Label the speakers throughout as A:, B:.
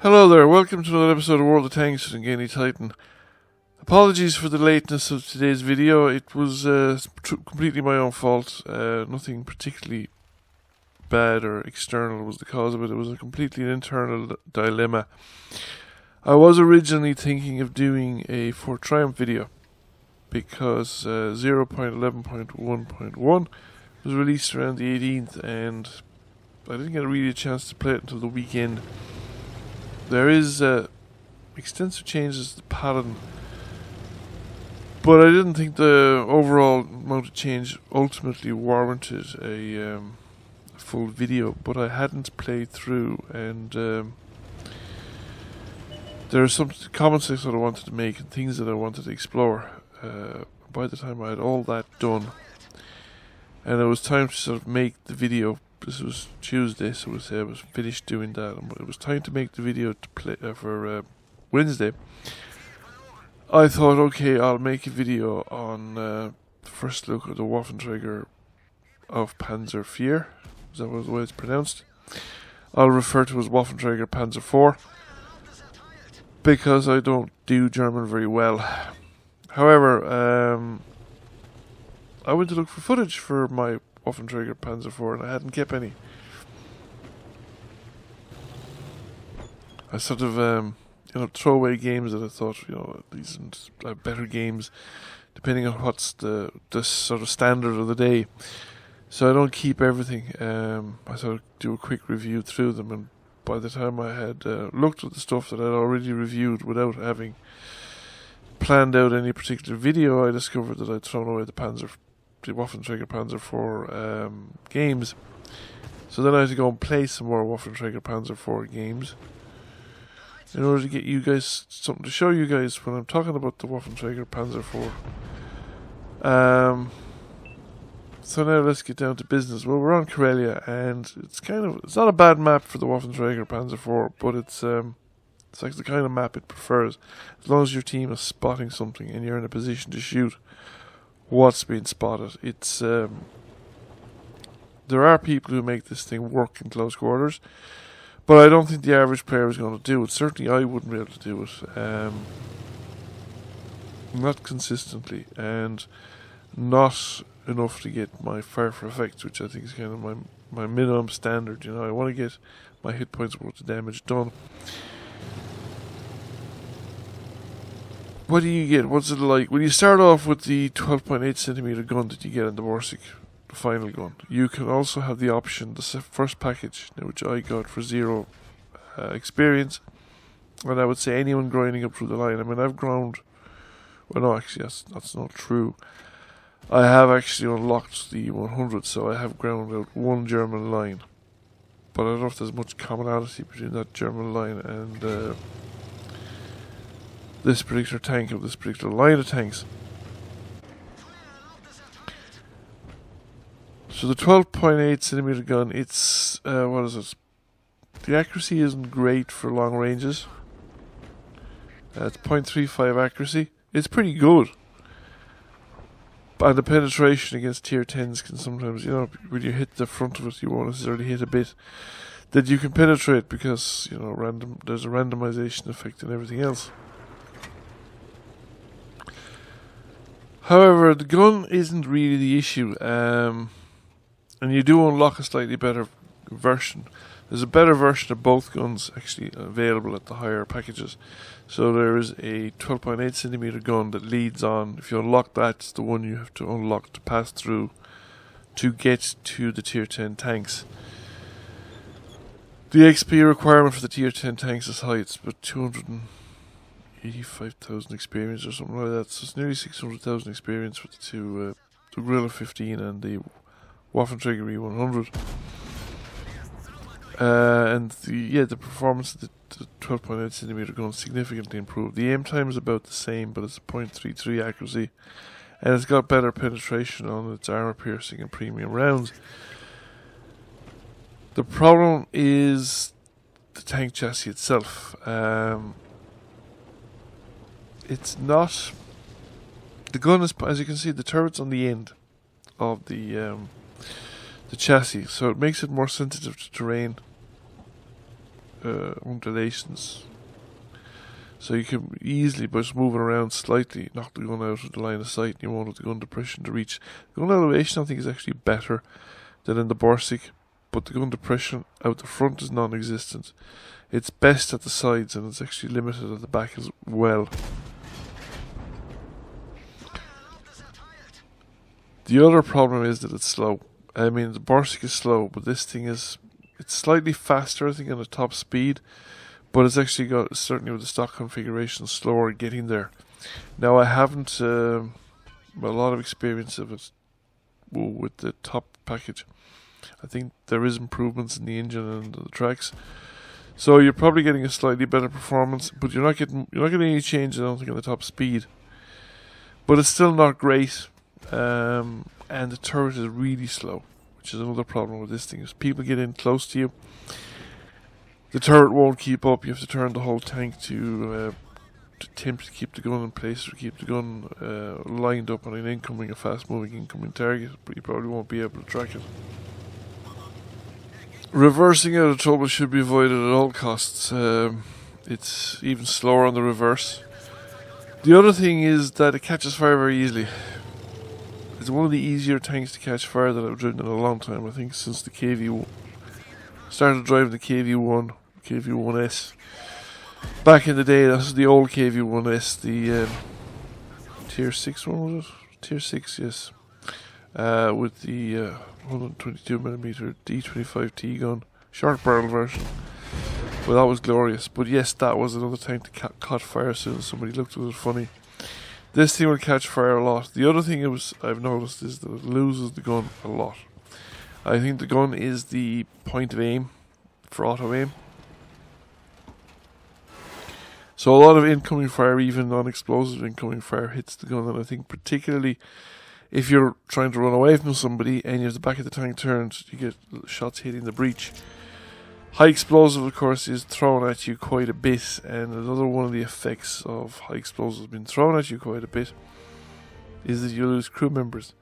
A: Hello there, welcome to another episode of World of Tanks with Gainy Titan. Apologies for the lateness of today's video. It was completely my own fault. Nothing particularly bad or external was the cause of it. It was a completely internal dilemma. I was originally thinking of doing a Fort Triumph video because 0.11.1.1 was released around the 18th and I didn't get really a chance to play it until the weekend. There is extensive changes to the pattern, but I didn't think the overall amount of change ultimately warranted a full video. But I hadn't played through, and there are some comments that I wanted to make and things that I wanted to explore. By the time I had all that done, and it was time to sort of make the video. This was Tuesday, so I was finished doing that, and it was time to make the video to play for Wednesday. I thought, okay, I'll make a video on first look at the Waffenträger auf Panzer IV. Is that the way it's pronounced? I'll refer to as Waffenträger Panzer IV because I don't do German very well. However, I went to look for footage for my Waffenträger Panzer IV and I hadn't kept any. I sort of throw away games that I thought, these are better games depending on what's the sort of standard of the day. So I don't keep everything. I sort of do a quick review through them, and by the time I had looked at the stuff that I'd already reviewed without having planned out any particular video, I discovered that I'd thrown away the Waffenträger Panzer IV games. So then I had to go and play some more Waffenträger Panzer IV games in order to get you guys something to show you guys when I'm talking about the Waffenträger Panzer IV. So now let's get down to business. Well, we're on Karellia, and it's not a bad map for the Waffenträger Panzer IV, but it's like the kind of map it prefers. As long as your team is spotting something and you're in a position to shoot what's being spotted. It's there are people who make this thing work in close quarters, but I don't think the average player is going to do it. Certainly I wouldn't be able to do it, not consistently, and not enough to get my fire for effects, which I think is kind of my minimum standard. I want to get my hit points worth of damage done. What do you get? What's it like? When you start off with the 12.8cm gun that you get in the Borsig, the final gun, you can also have the option, the first package, which I got for 0 experience, and I would say anyone grinding up through the line. I mean, I've ground, well no, actually that's not true. I have actually unlocked the 100, so I have ground out one German line, but I don't know if there's much commonality between that German line and this particular tank, of this particular line of tanks. So the 12.8cm gun, it's what is it? The accuracy isn't great for long ranges. It's 0.35 accuracy. It's pretty good. And the penetration against tier 10s can sometimes, when you hit the front of it, you won't necessarily hit a bit that you can penetrate because, there's a randomization effect and everything else. However, the gun isn't really the issue, and you do unlock a slightly better version. There's a better version of both guns actually available at the higher packages. So there is a 12.8cm gun that leads on. If you unlock that, it's the one you have to unlock to pass through to get to the tier 10 tanks. The XP requirement for the tier 10 tanks is high. It's about 285,000 experience or something like that. So it's nearly 600,000 experience for the two, the Guerrilla 15 and the Waffenträger E100. And the performance of the 12.8cm gun significantly improved. The aim time is about the same, but it's a 0.33 accuracy, and it's got better penetration on its armor piercing and premium rounds. The problem is the tank chassis itself. It's not. The gun is, as you can see, the turret's on the end of the chassis, so it makes it more sensitive to terrain. undulations. So you can easily, by just moving around slightly, knock the gun out of the line of sight, and you won't have the gun depression to reach. The gun elevation, I think, is actually better than in the Borsig, but the gun depression out the front is non-existent. It's best at the sides, and it's actually limited at the back as well. The other problem is that it's slow. I mean, the Borsig is slow, but this thing is, it's slightly faster, I think, on the top speed. But it's actually got, certainly with the stock configuration, slower getting there. Now, I haven't a lot of experience of it with the top package. I think there is improvements in the engine and the tracks. So you're probably getting a slightly better performance, but you're not getting any change, I don't think, in the top speed. But it's still not great. And the turret is really slow, which is another problem with this thing. Is people get in close to you, the turret won't keep up. You have to turn the whole tank to attempt to keep the gun in place, or keep the gun lined up on a fast-moving incoming target, but you probably won't be able to track it. Reversing out of trouble should be avoided at all costs. It's even slower on the reverse. The other thing is that it catches fire very easily. It's one of the easier tanks to catch fire that I've driven in a long time. I think since the KV1. Started driving the KV1S. Back in the day, that was the old KV1S, the Tier 6 one, was it? Tier 6, yes. With the 122mm D25T gun. Short barrel version. Well, that was glorious. But yes, that was another tank that caught fire as soon as somebody looked at it funny. This thing will catch fire a lot. The other thing I've noticed is that it loses the gun a lot. I think the gun is the point of aim for auto aim. So a lot of incoming fire, even non-explosive incoming fire, hits the gun, and I think particularly if you're trying to run away from somebody and you have the back of the tank turned, you get shots hitting the breech. High explosive, of course, is thrown at you quite a bit, and another one of the effects of high explosives being thrown at you quite a bit is that you lose crew members.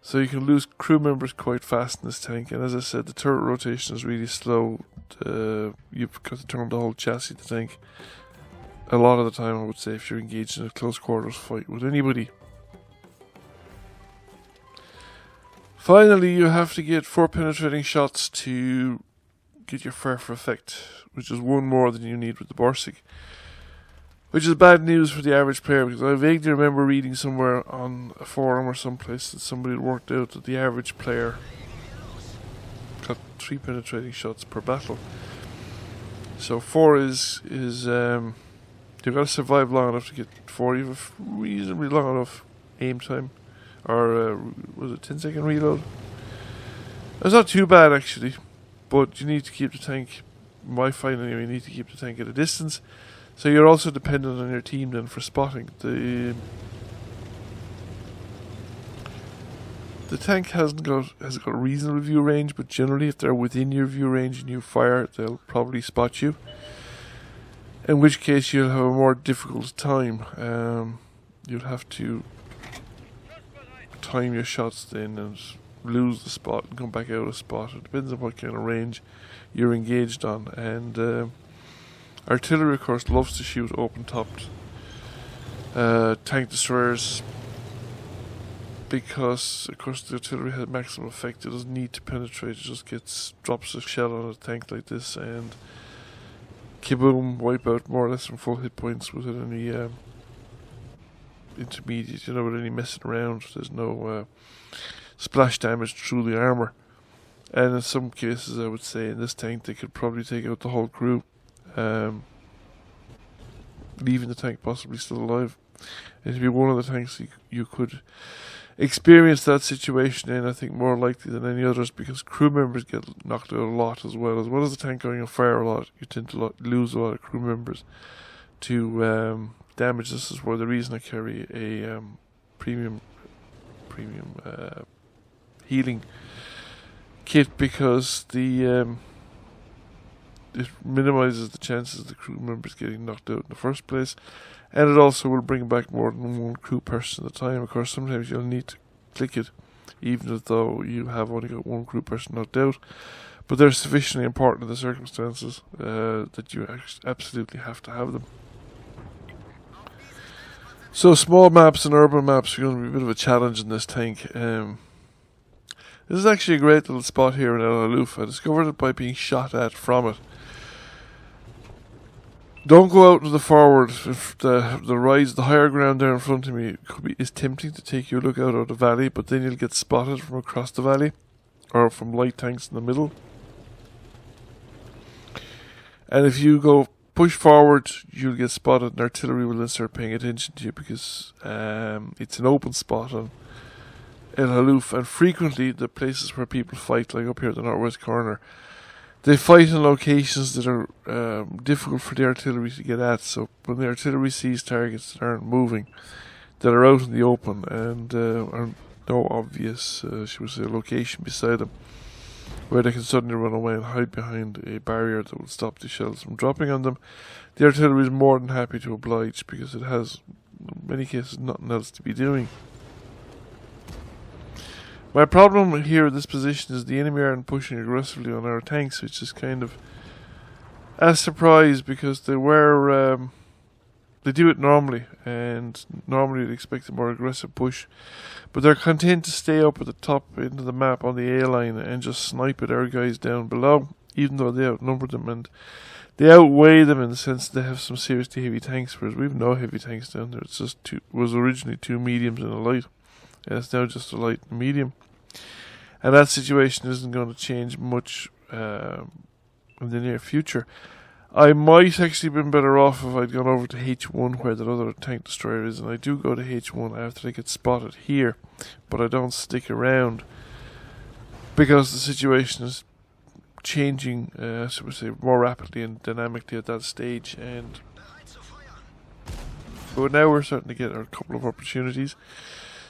A: So you can lose crew members quite fast in this tank, and as I said, the turret rotation is really slow. You've got to turn the whole chassis of the tank. A lot of the time, I would say, if you're engaged in a close quarters fight with anybody. Finally, you have to get 4 penetrating shots to get your fire for effect, which is one more than you need with the Borsig. Which is bad news for the average player, because I vaguely remember reading somewhere on a forum or someplace that somebody had worked out that the average player got 3 penetrating shots per battle. So 4 is you've got to survive long enough to get 4. You have a reasonably long enough aim time, or was it 10-second reload? It's not too bad actually, but you need to keep the tank. My find anyway, you need to keep the tank at a distance. So you're also dependent on your team then for spotting. The tank has got a reasonable view range, but generally if they're within your view range and you fire, they'll probably spot you. In which case you'll have a more difficult time. You'll have to time your shots then and lose the spot and come back out of spot. It depends on what kind of range you're engaged on. And artillery, of course, loves to shoot open-topped tank destroyers because, of course, the artillery has maximum effect. It doesn't need to penetrate. It just drops a shell on a tank like this and kaboom, wipe out more or less from full hit points without any intermediate, without any messing around. There's no splash damage through the armour. And in some cases, I would say, in this tank, they could probably take out the whole crew. Leaving the tank possibly still alive. It'd be one of the tanks you could experience that situation in, I think, more likely than any others, because crew members get knocked out a lot as well as the tank going on fire a lot. You tend to lose a lot of crew members to damage. This is where the reason I carry a premium healing kit, because it minimises the chances of the crew members getting knocked out in the first place, and it also will bring back more than one crew person at a time. Of course, sometimes you'll need to click it, even though you have only got one crew person knocked out. but they're sufficiently important in the circumstances that you absolutely have to have them. So small maps and urban maps are going to be a bit of a challenge in this tank. This is actually a great little spot here in Halluf. I discovered it by being shot at from it. Don't go out to the forward. If the higher ground there in front of me is tempting to take you a look out of the valley, but then you'll get spotted from across the valley, or from light tanks in the middle. And if you go push forward, you'll get spotted, and artillery will then start paying attention to you because it's an open spot on El Halluf, and frequently the places where people fight, like up here at the northwest corner, they fight in locations that are difficult for the artillery to get at. So when the artillery sees targets that aren't moving, that are out in the open and are no obvious, should we say, location beside them, where they can suddenly run away and hide behind a barrier that will stop the shells from dropping on them, the artillery is more than happy to oblige because it has, in many cases, nothing else to be doing. My problem here in this position is the enemy aren't pushing aggressively on our tanks, which is kind of a surprise because they do it normally, and normally you'd expect a more aggressive push, but they're content to stay up at the top end of the map on the A line and just snipe at our guys down below, even though they outnumber them and they outweigh them in the sense that they have some seriously heavy tanks, whereas we've no heavy tanks down there. It's just was originally 2 mediums and a light, and it's now just a light and medium. And that situation isn't going to change much in the near future. I might actually been better off if I'd gone over to H1 where that other tank destroyer is, and I do go to H1 after I get spotted here, but I don't stick around because the situation is changing, so we say, more rapidly and dynamically at that stage. But now we're starting to get a couple of opportunities.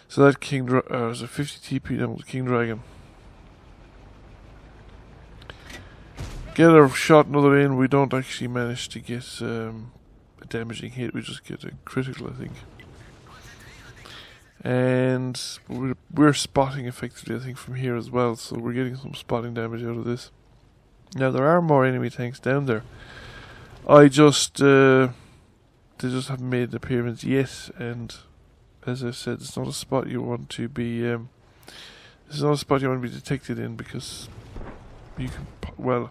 A: So that there's a 50 TP down with King Dragon. Get a shot another in. We don't actually manage to get a damaging hit. We just get a critical, I think. And we're spotting effectively, I think, from here as well. So we're getting some spotting damage out of this. Now there are more enemy tanks down there. They just haven't made an appearance yet. And as I said, it's not a spot you want to be. It's not a spot you want to be detected in because you can. Well,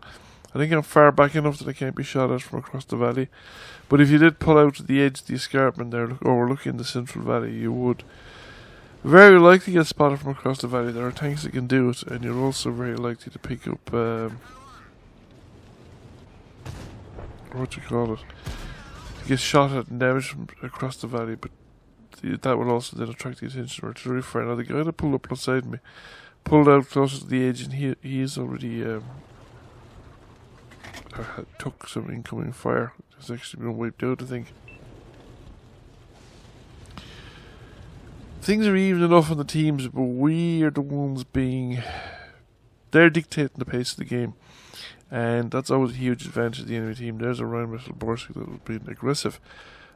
A: I think I'm far back enough that I can't be shot at from across the valley. But if you did pull out to the edge of the escarpment there, overlooking the central valley, you would very likely get spotted from across the valley. There are tanks that can do it, and you're also very likely to pick up what you call it, to get shot at and damaged from across the valley. But that will also then attract the attention of artillery fire. Now the guy that pulled up beside me pulled out closer to the edge, and he is already took some incoming fire. It's actually been wiped out, I think. Things are even enough on the teams, but we are the ones they're dictating the pace of the game, and that's always a huge advantage of the enemy team. There's a round wrestle Borsky that was being aggressive,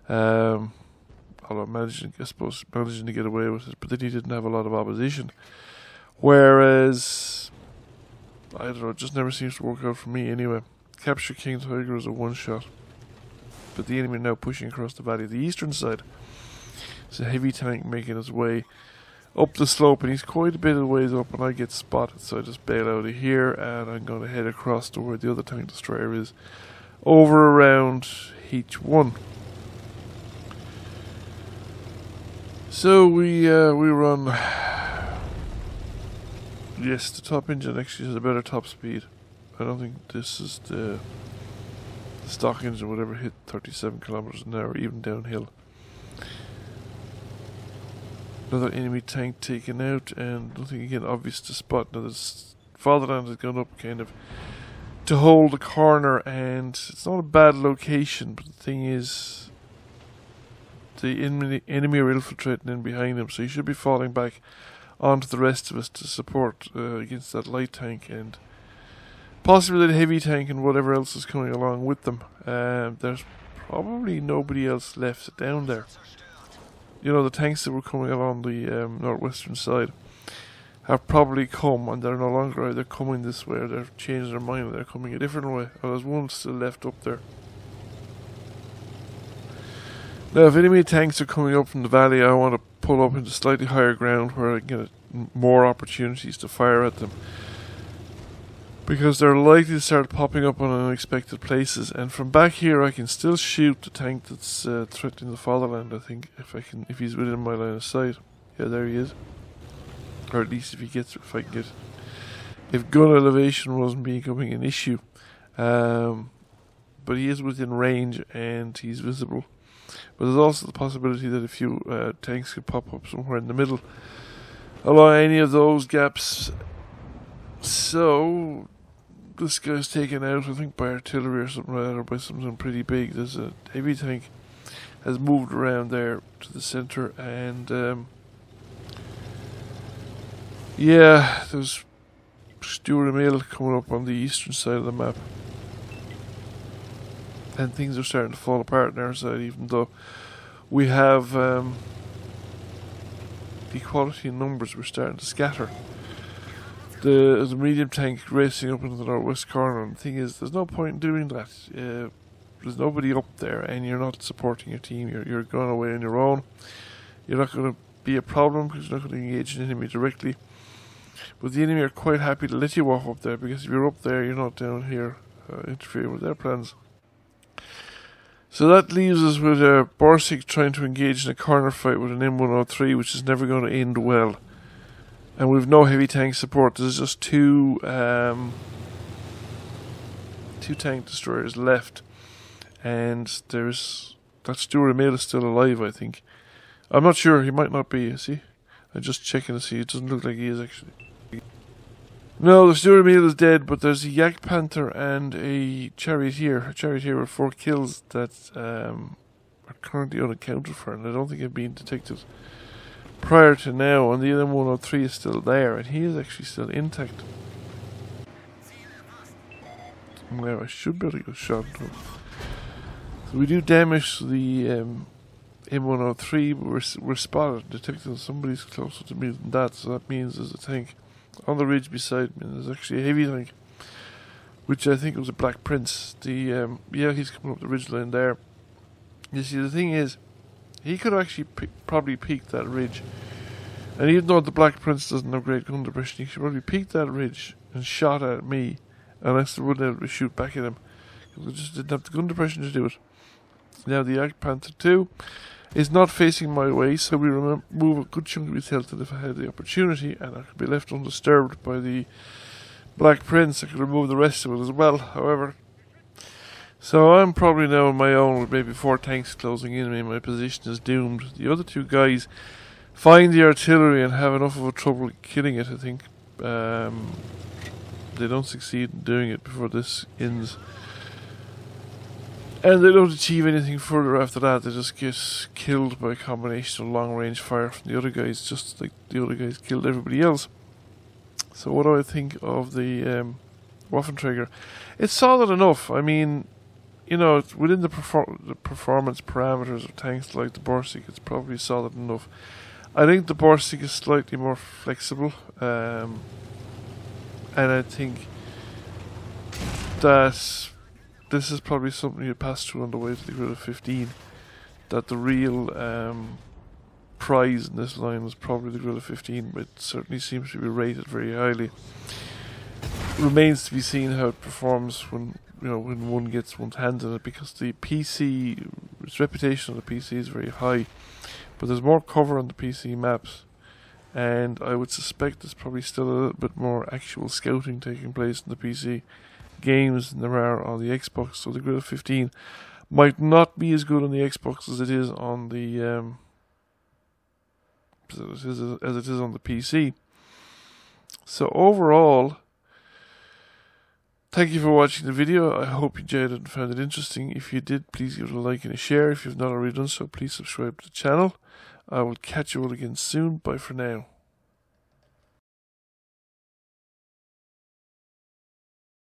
A: although managing to get away with it, but then he didn't have a lot of opposition. Whereas, I don't know, it just never seems to work out for me anyway. Capture King Tiger is a one-shot, but the enemy now pushing across the valley. The eastern side, it's a heavy tank making its way up the slope, and he's quite a bit of ways up, and I get spotted, so I just bail out of here, and I'm going to head across to where the other tank destroyer is, over around H1. So we run. Yes, the top engine actually has a better top speed. I don't think this is the stock engine would ever hit 37 kilometers an hour, even downhill. Another enemy tank taken out, and nothing again obvious to spot. Now this fatherland has gone up kind of to hold the corner, and it's not a bad location, but the thing is the enemy are infiltrating in behind him, so he should be falling back onto the rest of us to support against that light tank and possibly the heavy tank and whatever else is coming along with them. There's probably nobody else left down there. You know, the tanks that were coming along the northwestern side have probably come, and they're no longer either coming this way or they're changing their mind and they're coming a different way. And there's one still left up there. Now, if enemy tanks are coming up from the valley, I want to pull up into slightly higher ground where I can get more opportunities to fire at them, because they're likely to start popping up on unexpected places. And from back here, I can still shoot the tank that's threatening the fatherland. I think if he's within my line of sight. Yeah, there he is. Or at least if gun elevation wasn't becoming an issue. But he is within range and he's visible. But there's also the possibility that a few tanks could pop up somewhere in the middle along any of those gaps. So this guy's taken out, I think, by artillery or something like that, or by something pretty big. There's a heavy tank has moved around there to the centre, and yeah, there's Stuart Mill coming up on the eastern side of the map. And things are starting to fall apart on our side, even though we have equality in numbers. We're starting to scatter. There's a medium tank racing up into the northwest corner, and the thing is, there's no point in doing that. There's nobody up there, and you're not supporting your team. You're going away on your own. You're not going to be a problem because you're not going to engage an enemy directly. But the enemy are quite happy to let you off up there, because if you're up there, you're not down here interfering with their plans. So that leaves us with Borsig trying to engage in a corner fight with an M103, which is never going to end well. And we've no heavy tank support. There's just two tank destroyers left, and there's that Stuart Mill is still alive, I think. I'm not sure. He might not be. See, I'm just checking to see. It doesn't look like he is actually. No, the Stuart Mill is dead, but there's a Yak Panther and a Charioteer. A Charioteer with 4 kills that are currently unaccounted for, and I don't think have been detected prior to now. And the M103 is still there, and he is actually still intact. Now I should be able to get a shot into him. So we do damage to the M103, but we're spotted and detected. Somebody's closer to me than that, so that means there's a tank on the ridge beside me. There's actually a heavy tank, which I think was a Black Prince. Yeah, he's coming up the ridge line there. You see, the thing is, he could actually probably peak that ridge, and even though the Black Prince doesn't have great gun depression, he could probably peak that ridge and shot at me, and I still wouldn't be able to shoot back at him because I just didn't have the gun depression to do it. Now the Yak Panther 2 is not facing my way, so we remove a good chunk of his health, and if I had the opportunity and I could be left undisturbed by the Black Prince, I could remove the rest of it as well, however. So I'm probably now on my own with maybe 4 tanks closing in me. My position is doomed. The other 2 guys find the artillery and have enough of a trouble killing it, I think. They don't succeed in doing it before this ends. And they don't achieve anything further after that. They just get killed by a combination of long-range fire from the other guys, just like the other guys killed everybody else. So what do I think of the Waffenträger? It's solid enough. I mean, you know, it's within the performance parameters of tanks like the Borsig, it's probably solid enough. I think the Borsig is slightly more flexible, and I think that this is probably something you pass through on the way to the Guerrilla 15. That the real prize in this line was probably the Guerrilla 15, but it certainly seems to be rated very highly. Remains to be seen how it performs when one gets one's hands on it, because the PC, its reputation on the PC is very high, but there's more cover on the PC maps, and I would suspect there's probably still a little bit more actual scouting taking place in the PC games than there are on the Xbox. So the Guerrilla 15 might not be as good on the Xbox as it is on the as it is on the PC. So overall, thank you for watching the video. I hope you enjoyed it and found it interesting. If you did, please give it a like and a share. If you've not already done so, please subscribe to the channel. I will catch you all again soon. Bye for now.